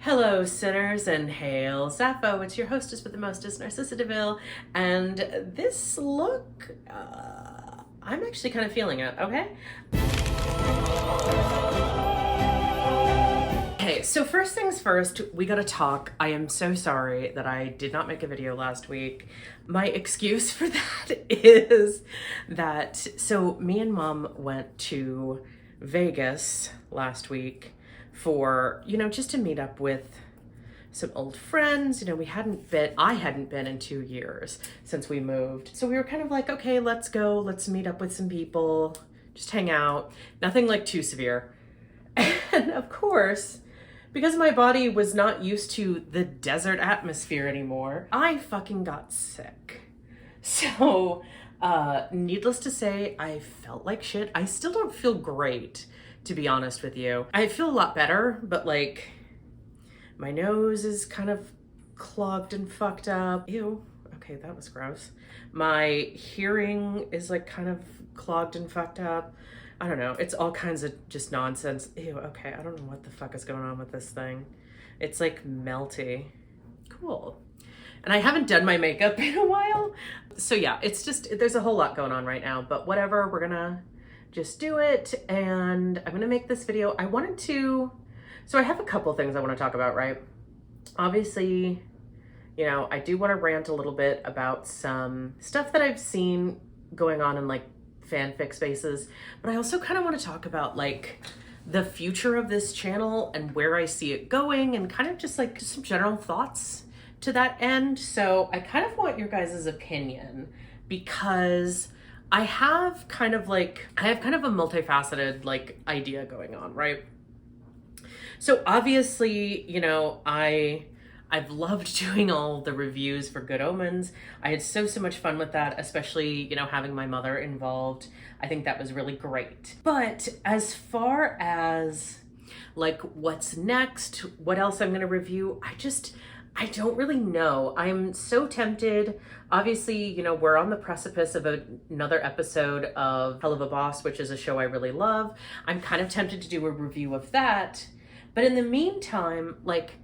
Hello, sinners, and hail Sappho. It's your hostess with the mostest, Narcissa DeVille, and this look, I'm actually kind of feeling it, okay? Okay, so first things first, we gotta talk. I am so sorry that I did not make a video last week. My excuse for that is that, so me and Mom went to Vegas last week for, just to meet up with some old friends. I hadn't been in 2 years since we moved. So we were kind of like, okay, let's go, let's meet up with some people, just hang out. Nothing like too severe. And of course, because my body was not used to the desert atmosphere anymore, I fucking got sick. So, needless to say, I felt like shit. I still don't feel great, to be honest with you. I feel a lot better, but like, my nose is kind of clogged and fucked up. Ew, okay, that was gross. My hearing is like kind of clogged and fucked up. I don't know, it's all kinds of just nonsense. Ew, okay, I don't know what the fuck is going on with this thing. It's like melty. Cool. And I haven't done my makeup in a while. So yeah, it's just, there's a whole lot going on right now, but whatever, we're gonna just do it. And I'm gonna make this video. So I have a couple things I wanna talk about, right? Obviously, I do wanna rant a little bit about some stuff that I've seen going on in like fanfic spaces, but I also kind of want to talk about like the future of this channel and where I see it going, and kind of just like some general thoughts to that end. So I kind of want your guys' opinion, because I have kind of a multifaceted like idea going on, right? So obviously, I've loved doing all the reviews for Good Omens. I had so much fun with that, especially, having my mother involved. I think that was really great. But as far as like what's next, what else I'm gonna review, I don't really know. I'm so tempted. Obviously, we're on the precipice of another episode of Hell of a Boss, which is a show I really love. I'm kind of tempted to do a review of that. But in the meantime, like,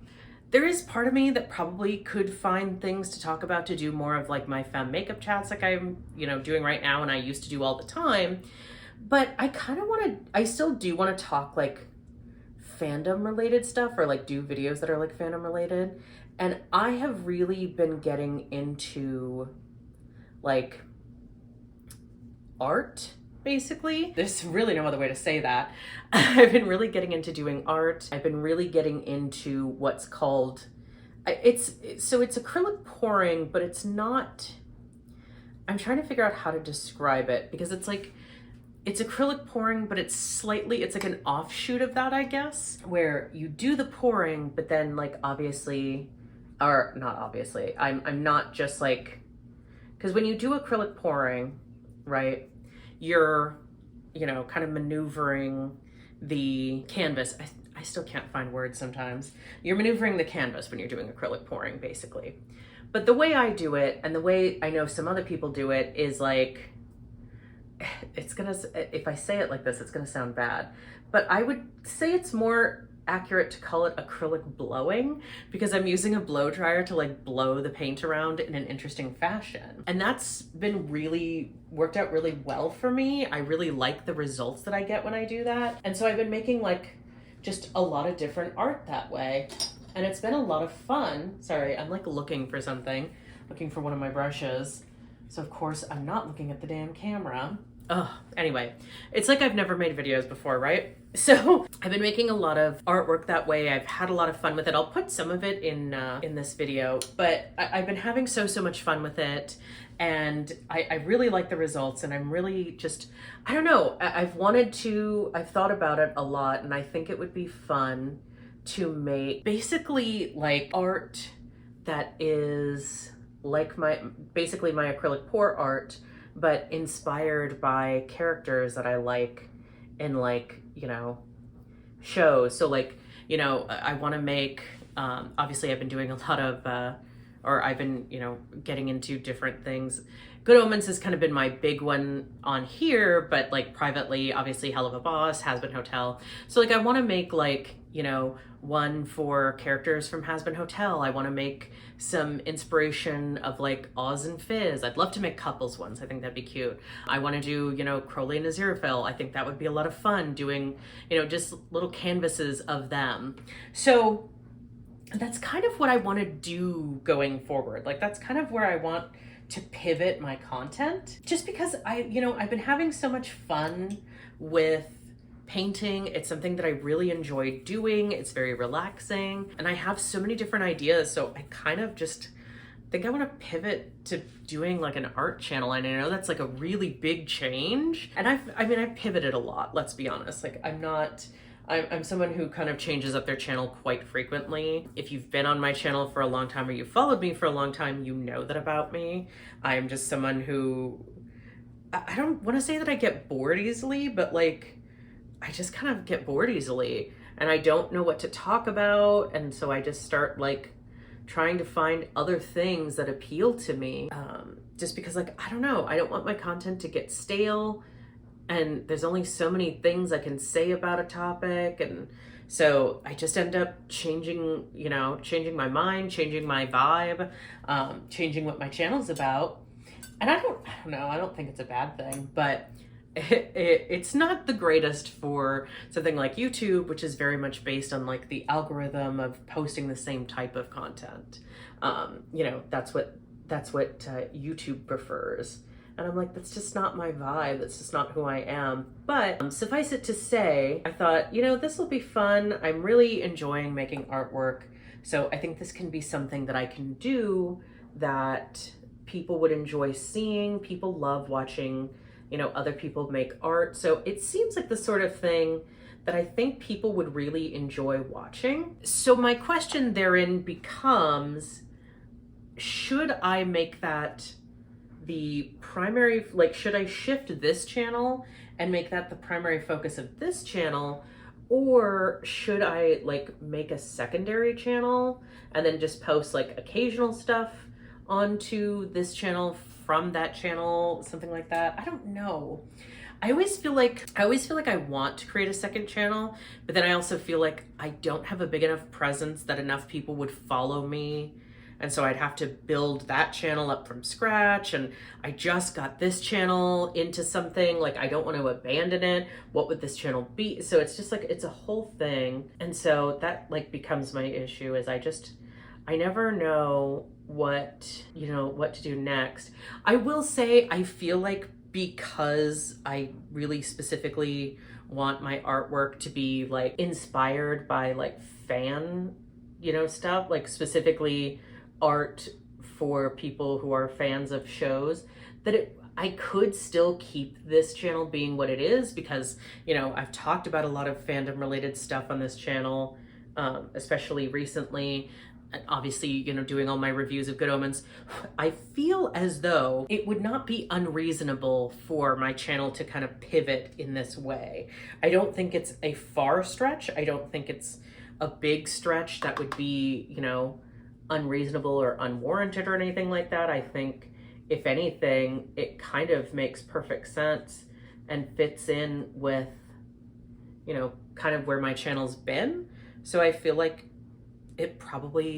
there is part of me that probably could find things to talk about, to do more of like my Femme Makeup Chats like I'm, doing right now and I used to do all the time. But I still do want to talk like fandom related stuff, or like do videos that are like fandom related. And I have really been getting into like art, basically. There's really no other way to say that. I've been really getting into doing art. I've been really getting into what's called, it's acrylic pouring, but it's not, I'm trying to figure out how to describe it, because it's acrylic pouring, but it's like an offshoot of that, I guess, where you do the pouring, but then like obviously, or not obviously, I'm not just like, because when you do acrylic pouring, right, you're, kind of maneuvering the canvas. I still can't find words sometimes. You're maneuvering the canvas when you're doing acrylic pouring, basically. But the way I do it, and the way I know some other people do it, is like, if I say it like this, it's gonna sound bad, but I would say it's more accurate to call it acrylic blowing, because I'm using a blow dryer to like blow the paint around in an interesting fashion. And that's been worked out really well for me. I really like the results that I get when I do that. And so I've been making like just a lot of different art that way. And it's been a lot of fun. Sorry, I'm like looking for something, looking for one of my brushes. So of course I'm not looking at the damn camera. Anyway, it's like I've never made videos before, right? So I've been making a lot of artwork that way. I've had a lot of fun with it. I'll put some of it in this video, but I've been having so much fun with it, and I really like the results, and I'm really just, I don't know, I've thought about it a lot, and I think it would be fun to make basically like art that is like basically my acrylic pour art, but inspired by characters that I like in like, shows. So like, I want to make, obviously I've been doing a lot of, I've been, getting into different things. Good Omens has kind of been my big one on here, but like privately, obviously Hell of a Boss, Has Been Hotel. So like I want to make like you know, one for characters from Has Been Hotel. I want to make some inspiration of like Oz and Fizz. I'd love to make couples ones. I think that'd be cute. I want to do, you know, Crowley and Aziraphale. I think that would be a lot of fun doing, you know, just little canvases of them. So that's kind of what I want to do going forward. Like that's kind of where I want to pivot my content, just because I've been having so much fun with painting. It's something that I really enjoy doing. It's very relaxing and I have so many different ideas. So I kind of just think I want to pivot to doing like an art channel. And I know that's like a really big change. And I've pivoted a lot, let's be honest. Like I'm someone who kind of changes up their channel quite frequently. If you've been on my channel for a long time or you've followed me for a long time, you know that about me. I'm just someone who, I don't want to say that I get bored easily, but like, I just kind of get bored easily and I don't know what to talk about. And so I just start like trying to find other things that appeal to me. Just because like, I don't know, I don't want my content to get stale. And there's only so many things I can say about a topic. And so I just end up changing my mind, changing my vibe, changing what my channel's about. And I don't know, I don't think it's a bad thing, but it's not the greatest for something like YouTube, which is very much based on like the algorithm of posting the same type of content. That's what YouTube prefers. And I'm like, that's just not my vibe. That's just not who I am. But suffice it to say, I thought, this will be fun. I'm really enjoying making artwork. So I think this can be something that I can do that people would enjoy seeing. People love watching, other people make art. So it seems like the sort of thing that I think people would really enjoy watching. So my question therein becomes, should I make that the primary, like, should I shift this channel and make that the primary focus of this channel? Or should I like make a secondary channel and then just post like occasional stuff onto this channel from that channel, something like that? I don't know. I always feel like I want to create a second channel, but then I also feel like I don't have a big enough presence that enough people would follow me. And so I'd have to build that channel up from scratch. And I just got this channel into something, like I don't want to abandon it. What would this channel be? So it's just like, it's a whole thing. And so that like becomes my issue, is I never know what to do next. I will say, I feel like because I really specifically want my artwork to be like inspired by like fan, stuff, like specifically art for people who are fans of shows, that I could still keep this channel being what it is, because I've talked about a lot of fandom related stuff on this channel, especially recently, and obviously doing all my reviews of Good Omens. I feel as though it would not be unreasonable for my channel to kind of pivot in this way. I don't think it's a far stretch. I don't think it's a big stretch that would be unreasonable or unwarranted or anything like that. I think if anything, it kind of makes perfect sense and fits in with kind of where my channel's been. So I feel like it probably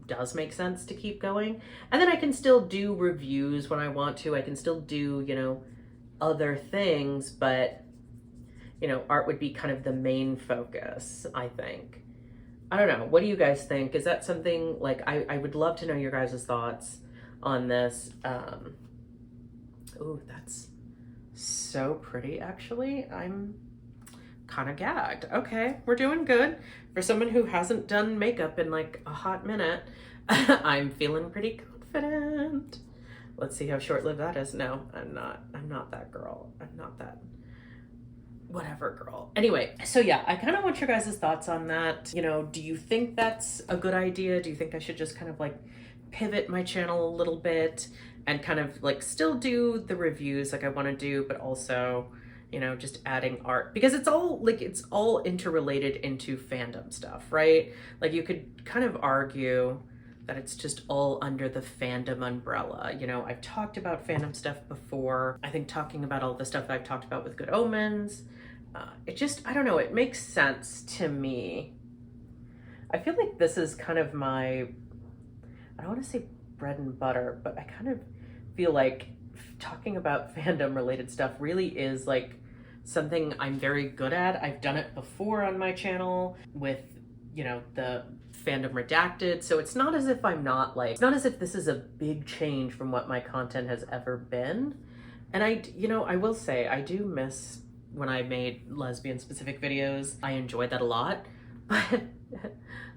does make sense to keep going. And then I can still do reviews when I want to. I can still do other things, but art would be kind of the main focus, I think. I don't know. What do you guys think? Is that something, like, I would love to know your guys' thoughts on this. Ooh, that's so pretty, actually. I'm kind of gagged. Okay, we're doing good. For someone who hasn't done makeup in like a hot minute, I'm feeling pretty confident. Let's see how short-lived that is. No, I'm not that girl. I'm not that whatever girl. Anyway, so yeah, I kind of want your guys' thoughts on that. Do you think that's a good idea? Do you think I should just kind of like pivot my channel a little bit and kind of like still do the reviews like I want to do, but also, just adding art? Because it's all interrelated into fandom stuff, right? Like you could kind of argue that it's just all under the fandom umbrella. I've talked about fandom stuff before. I think talking about all the stuff that I've talked about with Good Omens, I don't know, it makes sense to me I feel like this is kind of my, I don't want to say bread and butter, but I kind of feel like talking about fandom related stuff really is like something I'm very good at. I've done it before on my channel with, the Fandom Redacted. So it's not as if I'm not like, it's not as if this is a big change from what my content has ever been. And I will say, I do miss when I made lesbian specific videos. I enjoyed that a lot, but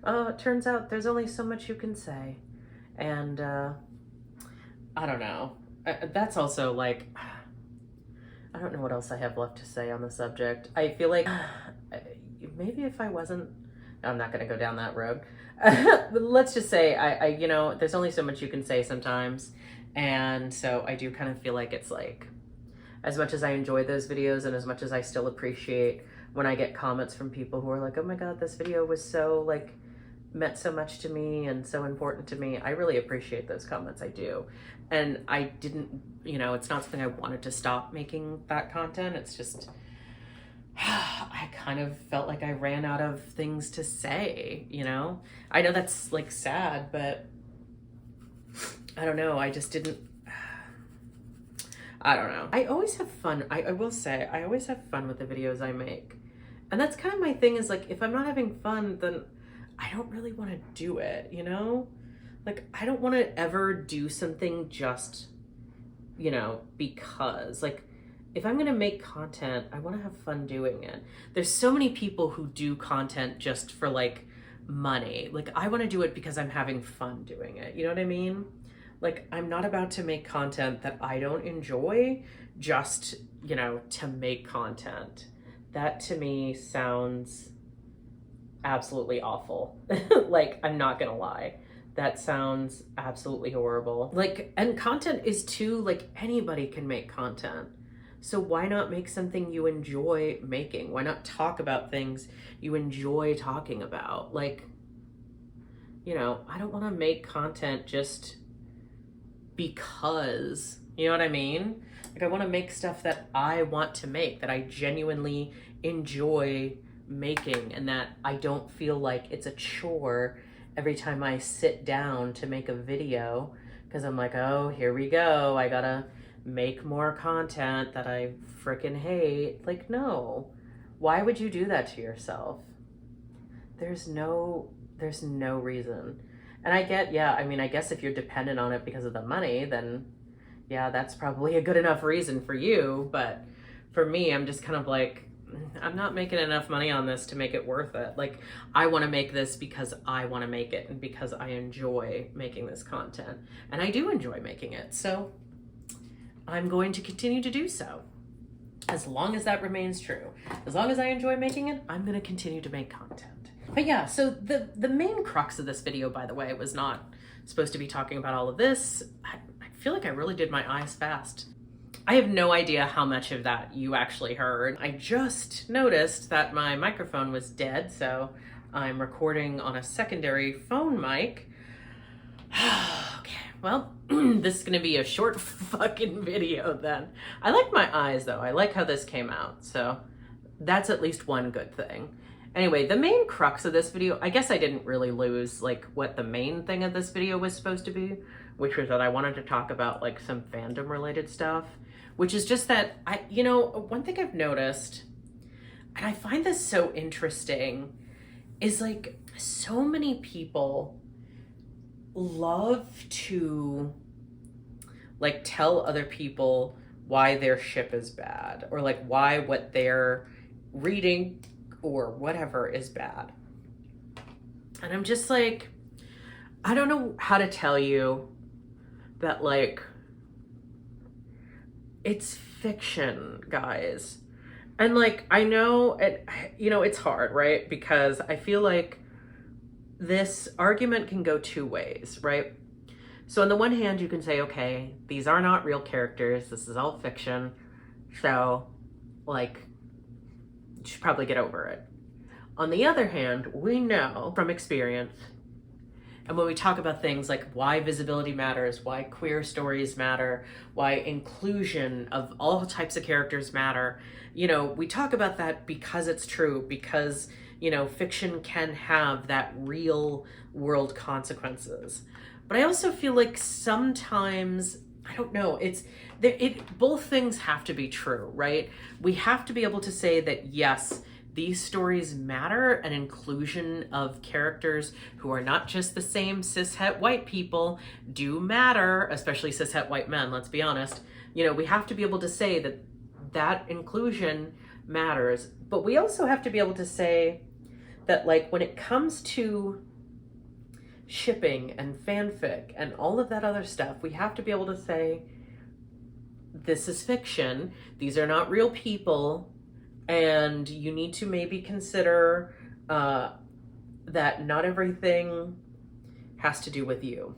it turns out there's only so much you can say. And I don't know. That's also like, I don't know what else I have left to say on the subject. I feel like maybe if I wasn't, I'm not going to go down that road. But let's just say there's only so much you can say sometimes. And so I do kind of feel like it's like, as much as I enjoy those videos and as much as I still appreciate when I get comments from people who are like, oh my God, this video was so like, meant so much to me and so important to me. I really appreciate those comments. I do. And I didn't, it's not something I wanted to stop making that content. It's just, I kind of felt like I ran out of things to say, I know that's like sad, but I don't know. I just didn't, I don't know. I always have fun. I will say, I always have fun with the videos I make. And that's kind of my thing is like, if I'm not having fun, then I don't really want to do it, Like, I don't want to ever do something just, because. Like, if I'm going to make content, I want to have fun doing it. There's so many people who do content just for, like, money. Like, I want to do it because I'm having fun doing it. You know what I mean? Like, I'm not about to make content that I don't enjoy just, to make content. That, to me, sounds absolutely awful. Like, I'm not gonna lie. That sounds absolutely horrible. Like, and content is too, like, anybody can make content. So why not make something you enjoy making? Why not talk about things you enjoy talking about? Like, I don't want to make content just because, you know what I mean? Like, I want to make stuff that I want to make, that I genuinely enjoy making, and that I don't feel like it's a chore every time I sit down to make a video, because I'm like, oh, here we go, I gotta make more content that I freaking hate. Like, no. Why would you do that to yourself? There's no reason. And I get, I guess if you're dependent on it because of the money, then yeah, that's probably a good enough reason for you. But for me, I'm just kind of like, I'm not making enough money on this to make it worth it. Like, I want to make this because I want to make it and because I enjoy making this content. And I do enjoy making it. So I'm going to continue to do so. As long as that remains true. As long as I enjoy making it, I'm going to continue to make content. But yeah, so the main crux of this video, by the way, was not supposed to be talking about all of this. I feel like I really did my eyes fast. I have no idea how much of that you actually heard. I just noticed that my microphone was dead, so I'm recording on a secondary phone mic. Okay, well, this is gonna be a short fucking video then. I like my eyes though. I like how this came out, so that's at least one good thing. Anyway, the main crux of this video, I guess I didn't really lose like what the main thing of this video was supposed to be, which was that I wanted to talk about like some fandom related stuff, which is just that one thing I've noticed, and I find this so interesting, is like so many people love to like tell other people why their ship is bad, or like why what they're reading or whatever is bad. And I'm just like, I don't know how to tell you that, like, it's fiction, guys. And like, I know it, it's hard, right? Because I feel like this argument can go two ways, right? So on the one hand, you can say, okay, these are not real characters. This is all fiction. So like, you should probably get over it. On the other hand, we know from experience, and when we talk about things like why visibility matters, why queer stories matter, why inclusion of all types of characters matter, we talk about that because it's true, because, you know, fiction can have that real world consequences. But I also feel like sometimes, I don't know, both things have to be true, right? We have to be able to say that yes, these stories matter, and inclusion of characters who are not just the same cishet white people do matter, especially cishet white men, let's be honest. You know, we have to be able to say that that inclusion matters, but we also have to be able to say that, like, when it comes to shipping and fanfic and all of that other stuff, we have to be able to say, this is fiction, these are not real people, and you need to maybe consider that not everything has to do with you.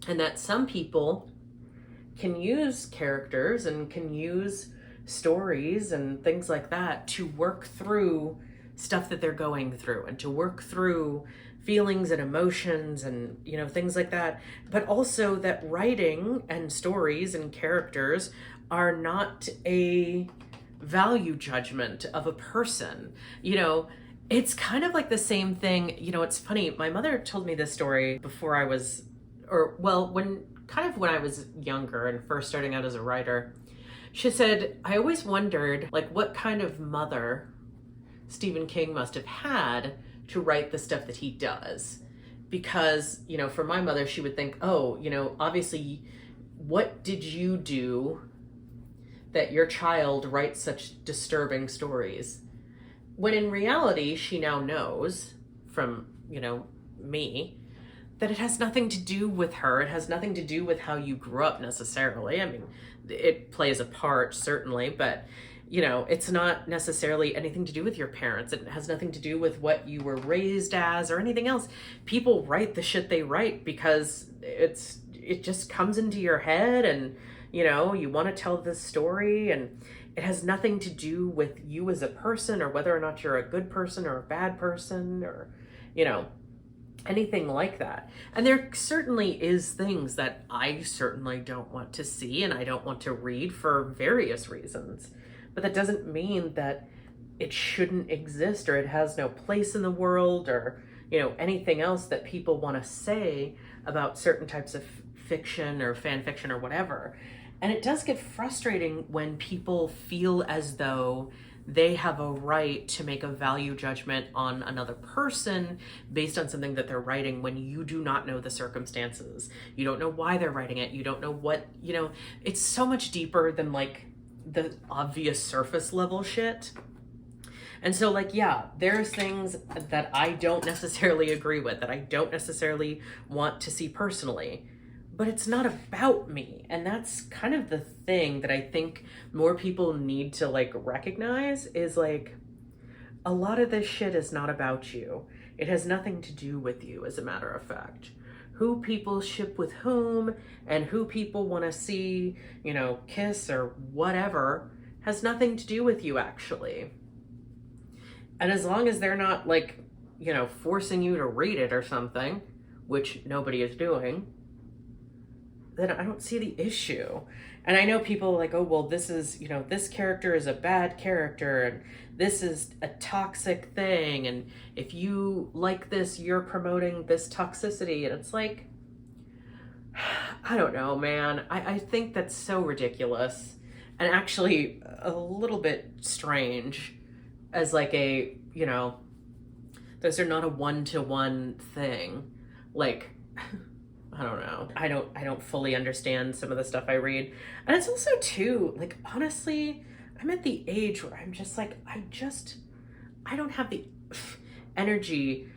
And that some people can use characters and can use stories and things like that to work through stuff that they're going through, and to work through feelings and emotions and, you know, things like that. But also that writing and stories and characters are not a value judgment of a person. You know, it's kind of like the same thing. You know, it's funny. My mother told me this story before I was, when I was younger and first starting out as a writer. She said, I always wondered, like, what kind of mother Stephen King must have had to write the stuff that he does. Because, you know, for my mother, she would think, oh, you know, obviously, what did you do that your child writes such disturbing stories? When in reality, she now knows from, you know, me, that it has nothing to do with her. It has nothing to do with how you grew up necessarily. I mean, it plays a part, certainly, but, you know, it's not necessarily anything to do with your parents. It has nothing to do with what you were raised as or anything else. People write the shit they write because it just comes into your head, and, you know, you want to tell this story, and it has nothing to do with you as a person or whether or not you're a good person or a bad person or, you know, anything like that. And there certainly is things that I certainly don't want to see and I don't want to read for various reasons. But that doesn't mean that it shouldn't exist or it has no place in the world or, you know, anything else that people want to say about certain types of fiction or fan fiction or whatever. And it does get frustrating when people feel as though they have a right to make a value judgment on another person based on something that they're writing when you do not know the circumstances. You don't know why they're writing it. You don't know what, you know, it's so much deeper than like the obvious surface level shit. And so, like, yeah, there's things that I don't necessarily agree with, that I don't necessarily want to see personally. But it's not about me. And that's kind of the thing that I think more people need to, like, recognize is, like, a lot of this shit is not about you. It has nothing to do with you, as a matter of fact. Who people ship with whom and who people want to see, you know, kiss or whatever has nothing to do with you, actually. And as long as they're not, like, you know, forcing you to read it or something, which nobody is doing, then I don't see the issue. And I know people are like, oh, well, this is, you know, this character is a bad character and this is a toxic thing. And if you like this, you're promoting this toxicity. And it's like, I don't know, man. I think that's so ridiculous and actually a little bit strange as like a, you know, those are not a one-to-one thing. Like, I don't know. I don't fully understand some of the stuff I read. And it's also too, like, honestly, I'm at the age where I'm just like, I don't have the energy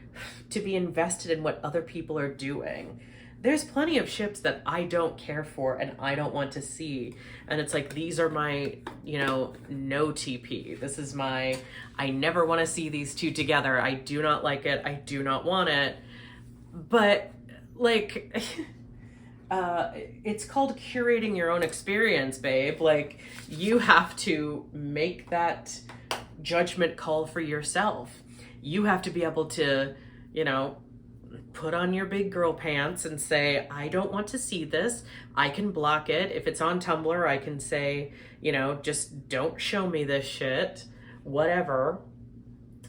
to be invested in what other people are doing. There's plenty of ships that I don't care for and I don't want to see. And it's like, these are my, you know, no TP. This is my, I never want to see these two together. I do not like it. I do not want it. But like, it's called curating your own experience, babe. Like, you have to make that judgment call for yourself. You have to be able to, you know, put on your big girl pants and say, I don't want to see this. I can block it. If it's on Tumblr, I can say, you know, just don't show me this shit, whatever.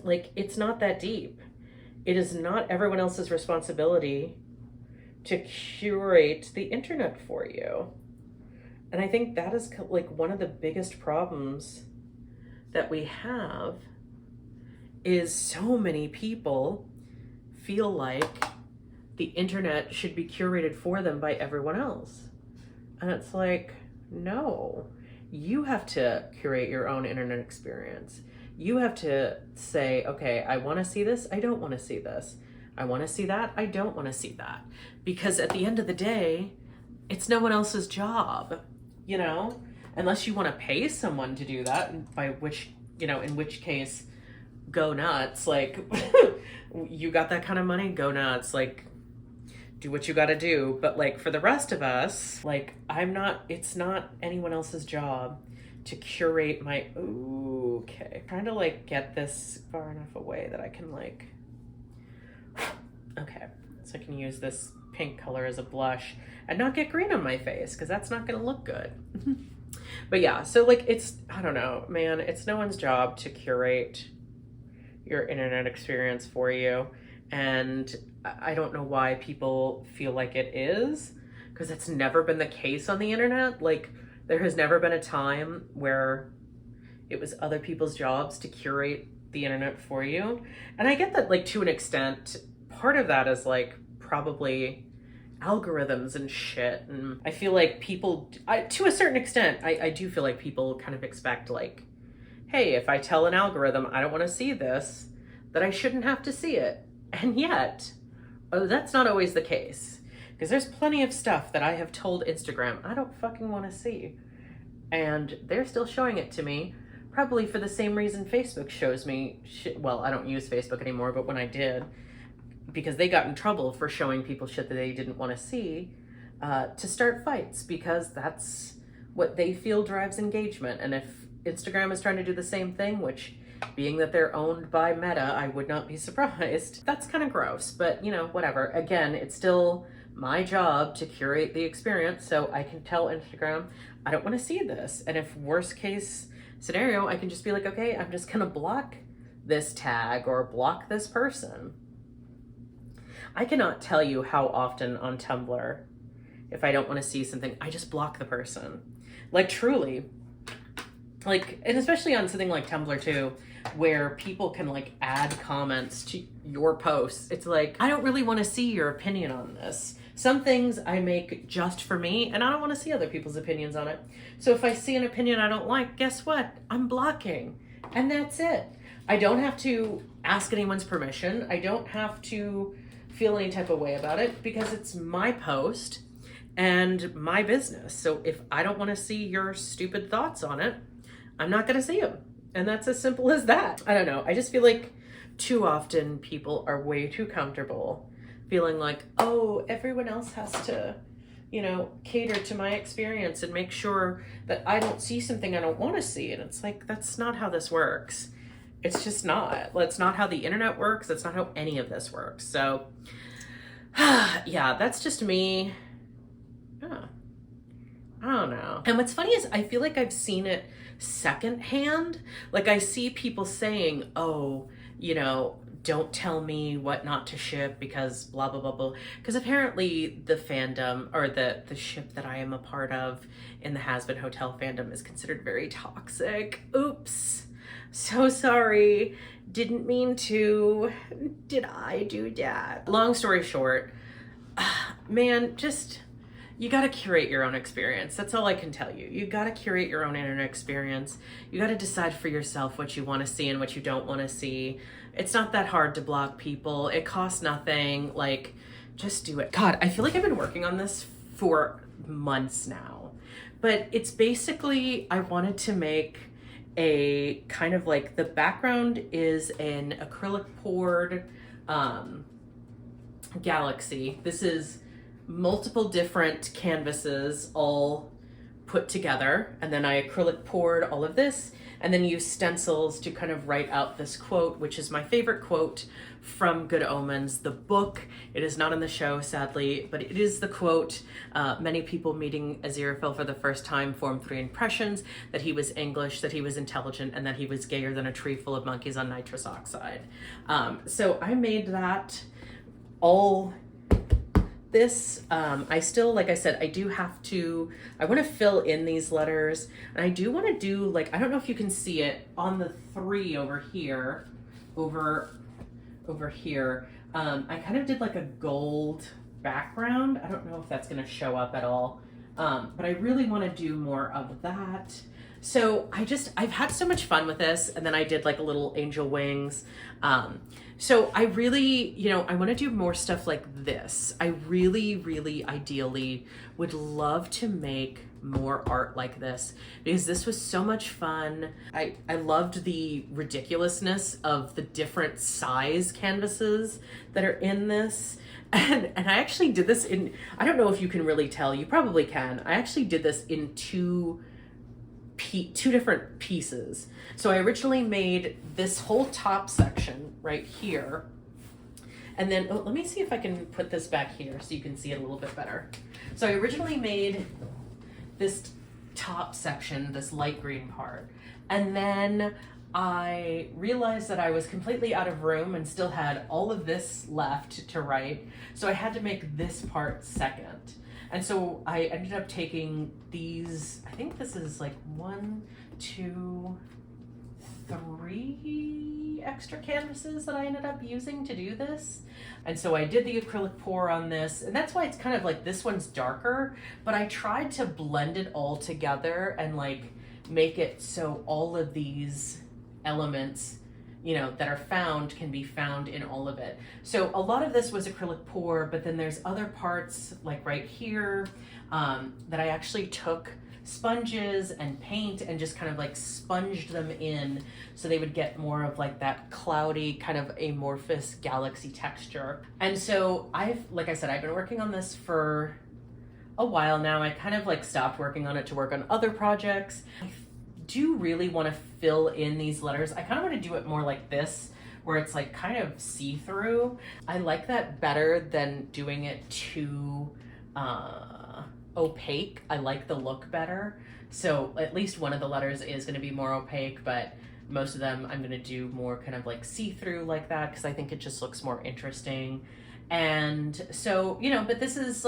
Like, it's not that deep. It is not everyone else's responsibility to curate the internet for you. And I think that is like one of the biggest problems that we have is so many people feel like the internet should be curated for them by everyone else. And it's like, no, you have to curate your own internet experience. You have to say, okay, I want to see this. I don't want to see this. I want to see that. I don't want to see that. Because at the end of the day, it's no one else's job, you know, unless you want to pay someone to do that, by which, you know, in which case, go nuts. Like, you got that kind of money, go nuts. Like, do what you got to do. But like, for the rest of us, like, it's not anyone else's job to curate my, okay. Trying to like get this far enough away that I can like, okay. So I can use this pink color as a blush and not get green on my face, because that's not going to look good. But yeah, so like, I don't know, man, it's no one's job to curate your internet experience for you. And I don't know why people feel like it is, because it's never been the case on the internet. Like, there has never been a time where it was other people's jobs to curate the internet for you. And I get that, like, to an extent, part of that is like probably algorithms and shit. And I feel like people, to a certain extent, I do feel like people kind of expect like, hey, if I tell an algorithm I don't want to see this, that I shouldn't have to see it. And yet, that's not always the case. Because there's plenty of stuff that I have told Instagram I don't fucking want to see. And they're still showing it to me, probably for the same reason Facebook shows me shit. Well, I don't use Facebook anymore, but when I did, because they got in trouble for showing people shit that they didn't want to see, to start fights, because that's what they feel drives engagement. And if Instagram is trying to do the same thing, which, being that they're owned by Meta, I would not be surprised. That's kind of gross, but you know, whatever. Again, it's still my job to curate the experience, so I can tell Instagram, I don't want to see this. And if worst case scenario, I can just be like, okay, I'm just gonna block this tag or block this person. I cannot tell you how often on Tumblr, if I don't want to see something, I just block the person. Like, truly. Like, and especially on something like Tumblr too, where people can like add comments to your posts. It's like, I don't really want to see your opinion on this. Some things I make just for me, and I don't want to see other people's opinions on it. So if I see an opinion I don't like, guess what? I'm blocking. And that's it. I don't have to ask anyone's permission. I don't have to feel any type of way about it, because it's my post and my business. So if I don't want to see your stupid thoughts on it, I'm not going to see them. And that's as simple as that. I don't know. I just feel like too often people are way too comfortable feeling like, oh, everyone else has to, you know, cater to my experience and make sure that I don't see something I don't want to see. And it's like, that's not how this works. It's just not. That's not how the internet works. That's not how any of this works. So, yeah, that's just me. I don't know. And what's funny is I feel like I've seen it secondhand. Like, I see people saying, oh, you know, don't tell me what not to ship because blah, blah, blah, blah. Because apparently the fandom, or the ship that I am a part of in the Has-Been Hotel fandom, is considered very toxic. Oops. So sorry. Didn't mean to. Did I do that? Long story short, man, just, you got to curate your own experience. That's all I can tell you. You got to curate your own internet experience. You got to decide for yourself what you want to see and what you don't want to see. It's not that hard to block people. It costs nothing. Like, just do it. God, I feel like I've been working on this for months now. But it's basically, I wanted to make a kind of like, the background is an acrylic poured galaxy. This is multiple different canvases all put together, and then I acrylic poured all of this. and then use stencils to kind of write out this quote, which is my favorite quote from Good Omens, the book. It is not in the show, sadly, but it is the quote. Many people meeting Aziraphale for the first time formed 3 impressions: that he was English, that he was intelligent, and that he was gayer than a tree full of monkeys on nitrous oxide. So I made that all this. I still, like I said, I want to fill in these letters, and I do want to do, like, I don't know if you can see it on the 3 over here, over here. I kind of did like a gold background. I don't know if that's going to show up at all, but I really want to do more of that. So I've had so much fun with this, and then I did like a little angel wings. So I really, I want to do more stuff like this. I really, really ideally would love to make more art like this, because this was so much fun. I loved the ridiculousness of the different size canvases that are in this. And I actually did this in, I don't know if you can really tell, you probably can. I actually did this in two different pieces. So I originally made this whole top section right here. And then, let me see if I can put this back here so you can see it a little bit better. So I originally made this top section, this light green part. And then I realized that I was completely out of room and still had all of this left to write. So I had to make this part second. And so I ended up taking these, I think this is like 1, 2, 3 extra canvases that I ended up using to do this. And so I did the acrylic pour on this, and that's why it's kind of like, this one's darker, but I tried to blend it all together and like make it so all of these elements, that are found can be found in all of it. So a lot of this was acrylic pour, but then there's other parts like right here that I actually took sponges and paint and just kind of like sponged them in so they would get more of like that cloudy kind of amorphous galaxy texture. And so like I said, I've been working on this for a while now. I kind of like stopped working on it to work on other projects. I do really want to fill in these letters. I kind of want to do it more like this, where it's like kind of see-through. I like that better than doing it too opaque. I like the look better. So at least one of the letters is going to be more opaque, but most of them I'm going to do more kind of like see-through like that, because I think it just looks more interesting. And so, but this is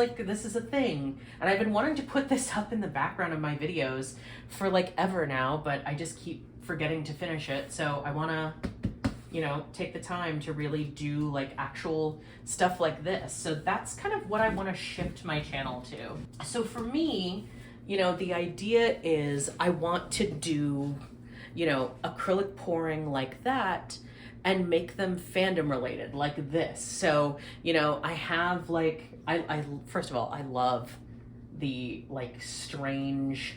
a thing. And I've been wanting to put this up in the background of my videos for like ever now, but I just keep forgetting to finish it. So I want to, take the time to really do like actual stuff like this. So that's kind of what I want to shift my channel to. So for me, the idea is I want to do, acrylic pouring like that, and make them fandom related like this. So, I have like, I first of all, I love the like strange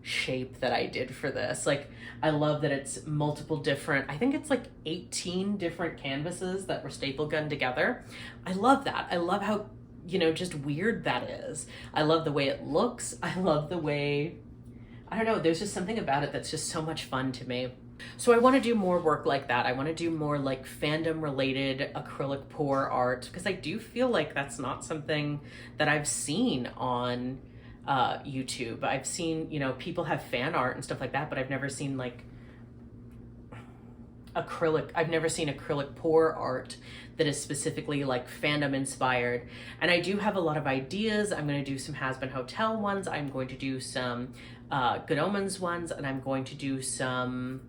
shape that I did for this. Like, I love that it's multiple different, I think it's like 18 different canvases that were staple gunned together. I love that. I love how, just weird that is. I love the way it looks. I love the way, I don't know, there's just something about it that's just so much fun to me. So I want to do more work like that. I want to do more like fandom related acrylic pour art, because I do feel like that's not something that I've seen on YouTube. I've seen, people have fan art and stuff like that, but I've never seen like I've never seen acrylic pour art that is specifically like fandom inspired. And I do have a lot of ideas. I'm going to do some Has Been Hotel ones. I'm going to do some Good Omens ones, and I'm going to do some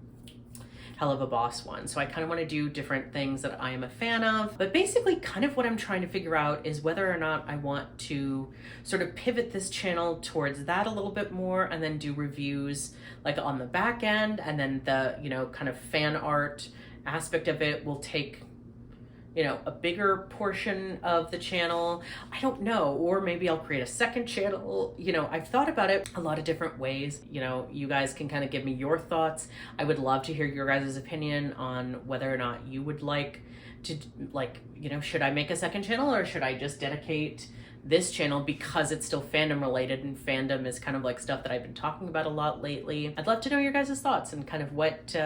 Hell of a Boss one. So I kind of want to do different things that I am a fan of. But basically kind of what I'm trying to figure out is whether or not I want to sort of pivot this channel towards that a little bit more, and then do reviews like on the back end, and then the, kind of fan art aspect of it will take, a bigger portion of the channel. I don't know, or maybe I'll create a second channel. I've thought about it a lot of different ways. You guys can kind of give me your thoughts. I would love to hear your guys' opinion on whether or not you would like to, should I make a second channel, or should I just dedicate this channel because it's still fandom related, and fandom is kind of like stuff that I've been talking about a lot lately. I'd love to know your guys' thoughts and kind of what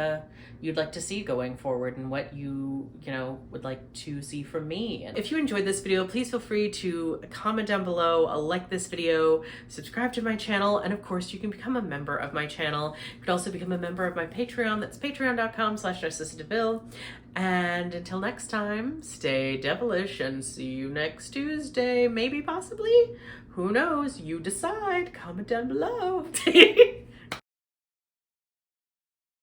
you'd like to see going forward and what you know, would like to see from me. And if you enjoyed this video, please feel free to comment down below, like this video, subscribe to my channel, and of course you can become a member of my channel. You could also become a member of my Patreon. That's patreon.com/askcissa. And until next time, stay devilish and see you next Tuesday. Maybe, possibly. Who knows? You decide. Comment down below.